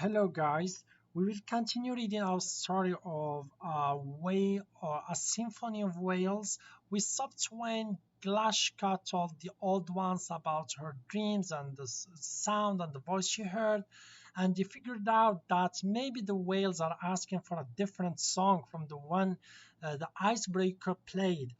Hello guys, we will continue reading our story of a symphony of whales. We stopped when Glashka told the old ones about her dreams and the sound and the voice she heard, and they figured out that maybe the whales are asking for a different song from the one the icebreaker played.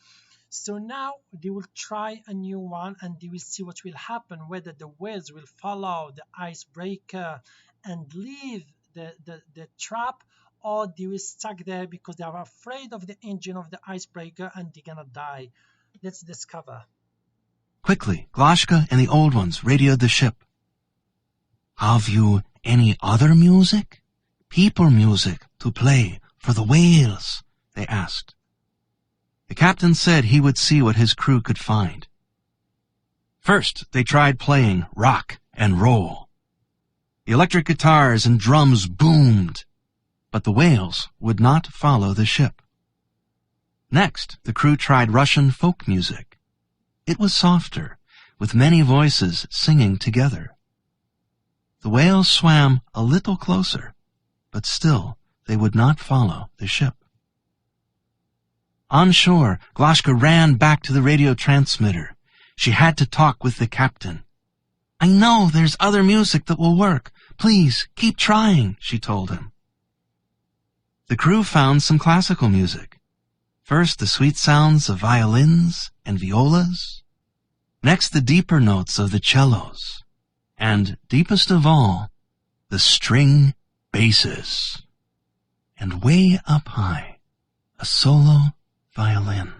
So now they will try a new one and they will see what will happen, whether the whales will follow the icebreaker and leave the trap, or they will stuck there because they are afraid of the engine of the icebreaker and they're gonna die. Let's discover. Quickly, Glashka and the old ones radioed the ship. Have you any other music? People music to play for the whales? They asked. The captain said he would see what his crew could find. First, they tried playing rock and roll. The electric guitars and drums boomed, but the whales would not follow the ship. Next, the crew tried Russian folk music. It was softer, with many voices singing together. The whales swam a little closer, but still they would not follow the ship. On shore, Glashka ran back to the radio transmitter. She had to talk with the captain. I know there's other music that will work. Please, keep trying, she told him. The crew found some classical music. First, the sweet sounds of violins and violas. Next, the deeper notes of the cellos. And, deepest of all, the string basses. And way up high, a solo violin.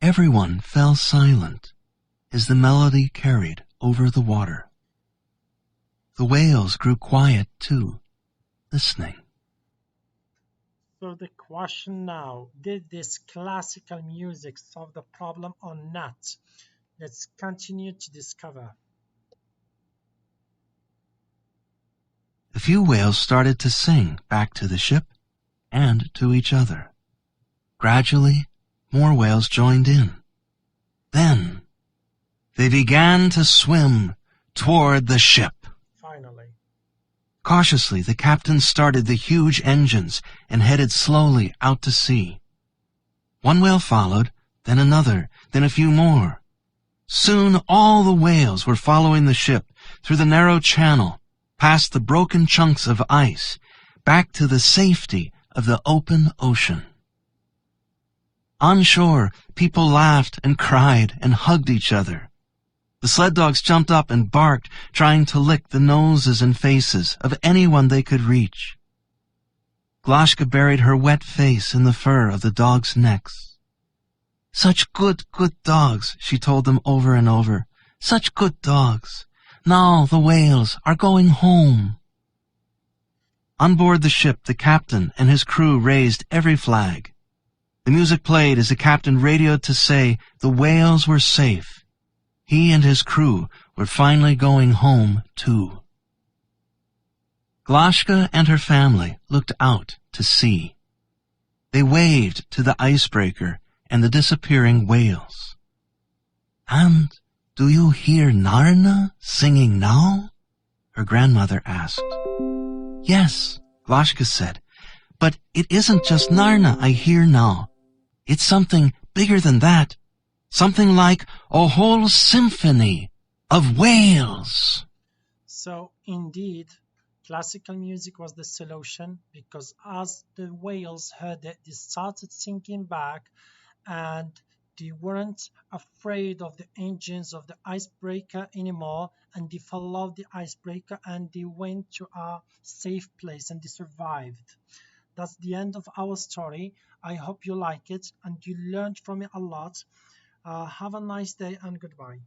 Everyone fell silent as the melody carried over the water. The whales grew quiet too, listening. So the question now, did this classical music solve the problem or not? Let's continue to discover. A few whales started to sing back to the ship and to each other. Gradually, more whales joined in. Then, they began to swim toward the ship. Finally. Cautiously, the captain started the huge engines and headed slowly out to sea. One whale followed, then another, then a few more. Soon all the whales were following the ship through the narrow channel, past the broken chunks of ice, back to the safety of the open ocean. On shore, people laughed and cried and hugged each other. The sled dogs jumped up and barked, trying to lick the noses and faces of anyone they could reach. Glashka buried her wet face in the fur of the dogs' necks. Such good dogs, she told them over and over. Such good dogs. Now the whales are going home. On board the ship, the captain and his crew raised every flag. The music played as the captain radioed to say the whales were safe. He and his crew were finally going home, too. Glashka and her family looked out to sea. They waved to the icebreaker and the disappearing whales. And do you hear Narna singing now? Her grandmother asked. Yes, Glashka said, but it isn't just Narna I hear now. It's something bigger than that. Something like a whole symphony of whales. So indeed, classical music was the solution, because as the whales heard it, they started singing back, and they weren't afraid of the engines of the icebreaker anymore, and they followed the icebreaker and they went to a safe place and they survived. That's the end of our story. I hope you like it and you learned from it a lot. Have a nice day and goodbye.